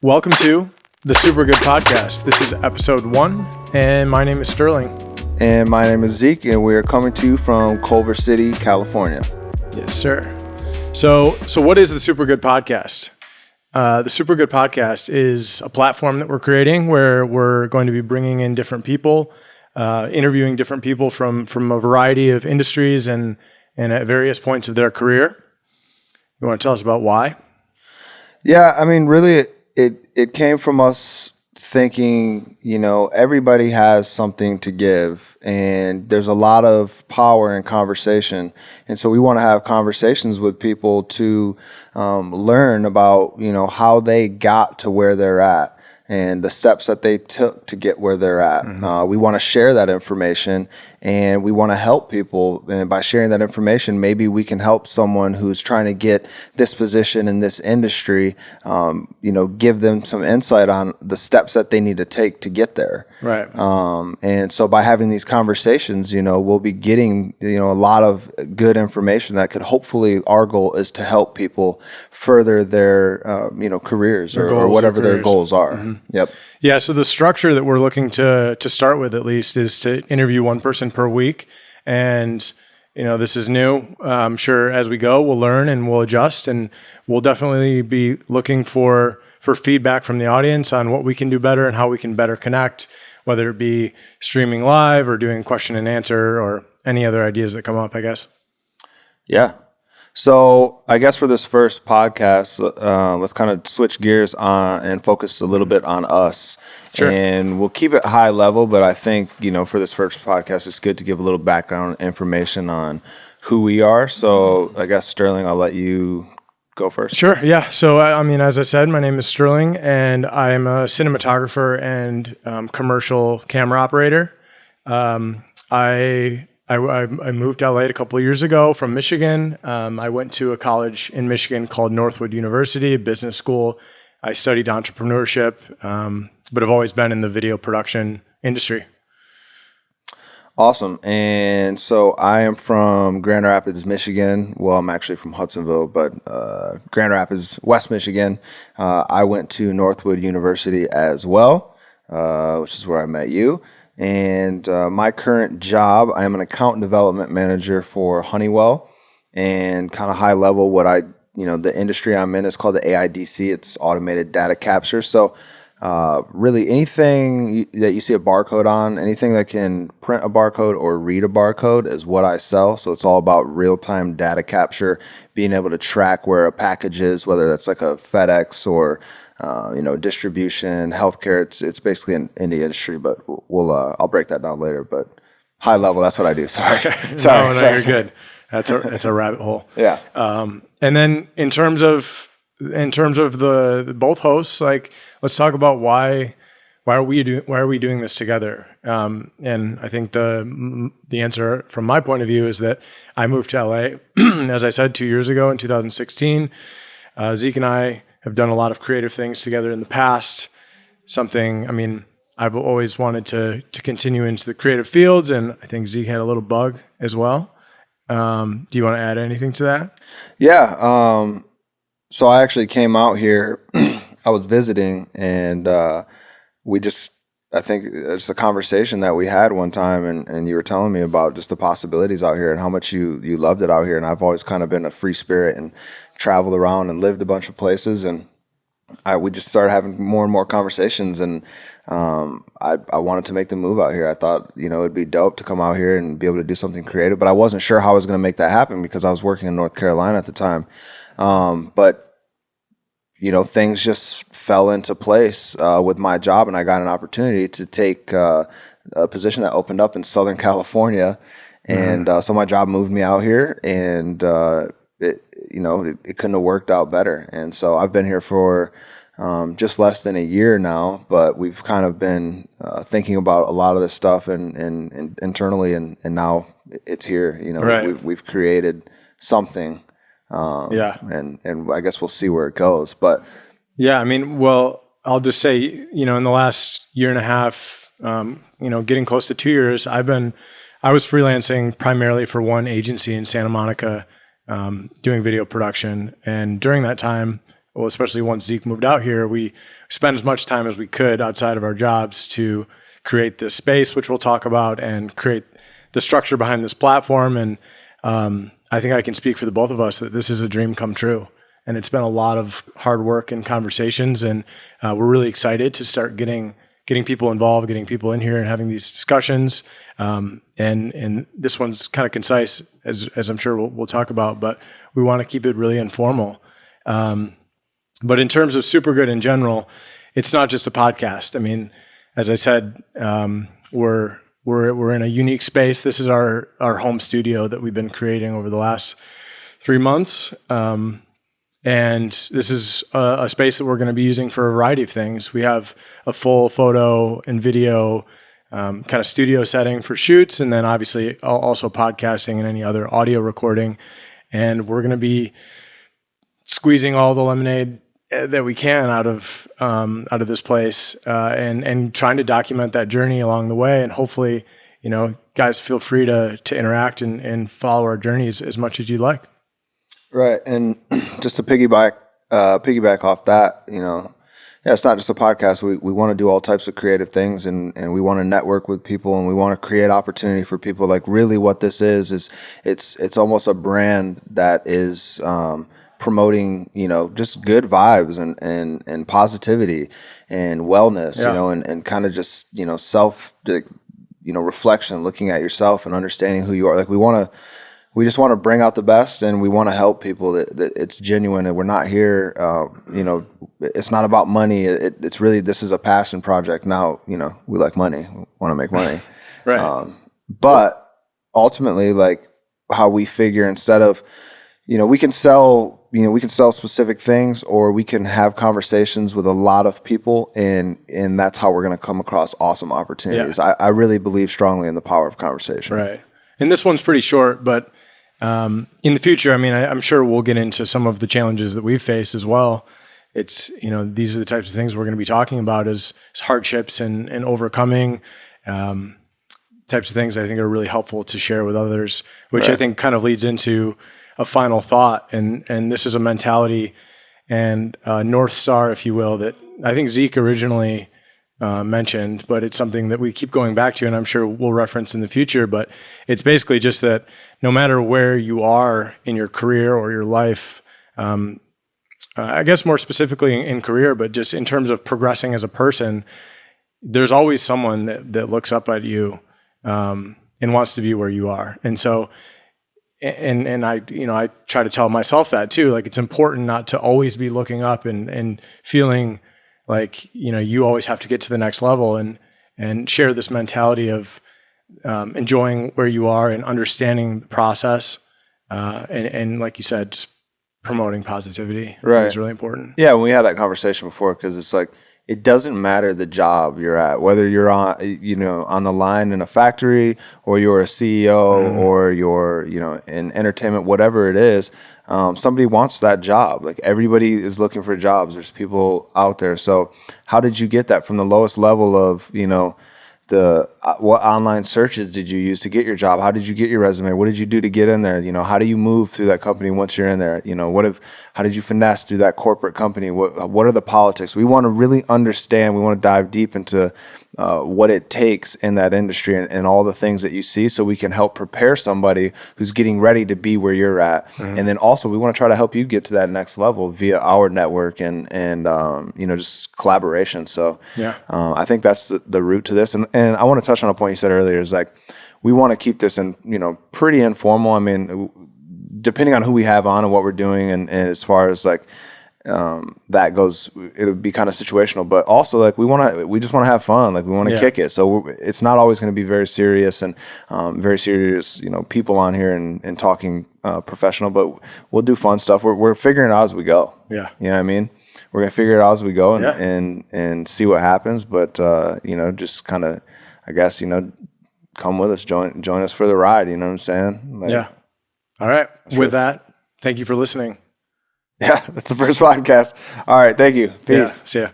Welcome to the Supergood podcast. This is episode 1, and my name is Sterling. And my name is Zeke, and we are coming to you from Culver City, California. Yes, sir. So what is the Supergood podcast? The Supergood podcast is a platform that we're creating where we're going to be bringing in different people, interviewing different people from a variety of industries and at various points of their career. You want to tell us about why? Yeah, I mean, really, it came from us thinking, everybody has something to give, and there's a lot of power in conversation. And so we want to have conversations with people to learn about, how they got to where they're at and the steps that they took to get where they're at. Mm-hmm. We want to share that information, and we want to help people. And by sharing that information, maybe we can help someone who's trying to get this position in this industry, give them some insight on the steps that they need to take to get there. Right. And so by having these conversations, we'll be getting, a lot of good information that could hopefully, our goal is to help people further their, careers or whatever their goals are. Mm-hmm. Yep. Yeah. So the structure that we're looking to start with, at least, is to interview one person per week. And, this is new. I'm sure as we go, we'll learn and we'll adjust, and we'll definitely be looking for feedback from the audience on what we can do better and how we can better connect, whether it be streaming live or doing question and answer or any other ideas that come up, I guess. Yeah. So I guess for this first podcast, let's kind of switch gears on and focus a little bit on us. Sure. And we'll keep it high level, but I think, for this first podcast, it's good to give a little background information on who we are. So I guess, Sterling, I'll let you go first. Sure. Yeah. So, as I said, my name is Sterling, and I'm a cinematographer and commercial camera operator. I moved to LA a couple of years ago from Michigan. I went to a college in Michigan called Northwood University, a business school. I studied entrepreneurship, but have always been in the video production industry. Awesome. And so I am from Grand Rapids, Michigan. Well, I'm actually from Hudsonville, but Grand Rapids, West Michigan. I went to Northwood University as well, which is where I met you. And my current job, I am an account development manager for Honeywell. And kind of high level, the industry I'm in is called the AIDC. It's automated data capture. So really anything that you see a barcode on, anything that can print a barcode or read a barcode is what I sell. So it's all about real-time data capture, being able to track where a package is, whether that's like a FedEx or distribution, healthcare. It's basically in the industry, but I'll break that down later. But high level, that's what I do. Sorry. Sorry, you're good. That's a rabbit hole. Yeah. And then in terms of the both hosts, let's talk about why are we doing this together? And I think the answer from my point of view is that I moved to LA, as I said, 2 years ago in 2016. Zeke and I have done a lot of creative things together in the past. I've always wanted to continue into the creative fields, and I think Zeke had a little bug as well. Do you want to add anything to that? Yeah. So I actually came out here. I was visiting, and I think it's a conversation that we had one time, and you were telling me about just the possibilities out here and how much you loved it out here. And I've always kind of been a free spirit and traveled around and lived a bunch of places, and we just started having more and more conversations, and I wanted to make the move out here. I thought, it'd be dope to come out here and be able to do something creative, but I wasn't sure how I was going to make that happen because I was working in North Carolina at the time. But things just fell into place with my job, and I got an opportunity to take a position that opened up in Southern California. And so my job moved me out here, and it couldn't have worked out better. And so I've been here for just less than a year now, but we've kind of been thinking about a lot of this stuff and internally, and now it's here. Right. We've created something. And I guess we'll see where it goes, but yeah, I'll just say, in the last year and a half, getting close to 2 years, I was freelancing primarily for one agency in Santa Monica, doing video production. And during that time, well, especially once Zeke moved out here, we spent as much time as we could outside of our jobs to create this space, which we'll talk about, and create the structure behind this platform. And I think I can speak for the both of us that this is a dream come true. And it's been a lot of hard work and conversations, and we're really excited to start getting people involved, getting people in here and having these discussions. And this one's kind of concise, as I'm sure we'll talk about, but we want to keep it really informal. But in terms of Supergood in general, it's not just a podcast. I mean, as I said, we're in a unique space. This is our home studio that we've been creating over the last 3 months. And this is a space that we're going to be using for a variety of things. We have a full photo and video kind of studio setting for shoots, and then obviously also podcasting and any other audio recording. And we're going to be squeezing all the lemonade that we can out of this place, and trying to document that journey along the way. And hopefully, guys, feel free to interact and follow our journeys as much as you'd like. Right. And just to piggyback off that, it's not just a podcast. We want to do all types of creative things, and we want to network with people, and we want to create opportunity for people. Like, really what this is it's almost a brand that is promoting, just good vibes and positivity and wellness, and kind of just, self, reflection, looking at yourself and understanding who you are. Like, we just want to bring out the best, and we want to help people that it's genuine, and we're not here, it's not about money. It's really, this is a passion project. Now, we like money, we want to make money. Right. But ultimately, like, how we figure, instead of, we can sell specific things, or we can have conversations with a lot of people, and that's how we're going to come across awesome opportunities. Yeah. I really believe strongly in the power of conversation. Right. And this one's pretty short, but in the future, I mean, I'm sure we'll get into some of the challenges that we've faced as well. It's, these are the types of things we're going to be talking about as hardships and overcoming types of things I think are really helpful to share with others, which I think kind of leads into a final thought. And this is a mentality and North Star, if you will, that I think Zeke originally mentioned, but it's something that we keep going back to, and I'm sure we'll reference in the future. But it's basically just that no matter where you are in your career or your life, I guess more specifically in career, but just in terms of progressing as a person, there's always someone that looks up at you and wants to be where you are. And so, and I try to tell myself that too. Like, it's important not to always be looking up and feeling like, you always have to get to the next level, and share this mentality of enjoying where you are and understanding the process. And like you said, just promoting positivity is really important. Yeah. We had that conversation before, because it's like, it doesn't matter the job you're at, whether you're on, on the line in a factory, or you're a CEO, or you're, in entertainment, whatever it is. Somebody wants that job. Like, everybody is looking for jobs. There's people out there. So how did you get that from the lowest level of, what online searches did you use to get your job? How did you get your resume? What did you do to get in there? How do you move through that company once you're in there? How did you finesse through that corporate company? What are the politics? We want to really understand. We want to dive deep into what it takes in that industry, and all the things that you see, so we can help prepare somebody who's getting ready to be where you're at. And then also, we want to try to help you get to that next level via our network and just collaboration. So I think that's the root to this. And I want to touch on a point you said earlier, is like, we want to keep this in, pretty informal. I mean, depending on who we have on and what we're doing, and as far as like, that goes, it'll be kind of situational, but also, like, we just want to have fun. Like, we want to kick it. So it's not always going to be very serious and very serious, people on here and talking professional, but we'll do fun stuff. We're figuring it out as we go. Yeah. You know what I mean? We're going to figure it out as we go and see what happens. But, just kind of, I guess, come with us, join us for the ride. You know what I'm saying? Like, All right. With that, thank you for listening. Yeah, that's the first podcast. All right. Thank you. Peace. See ya.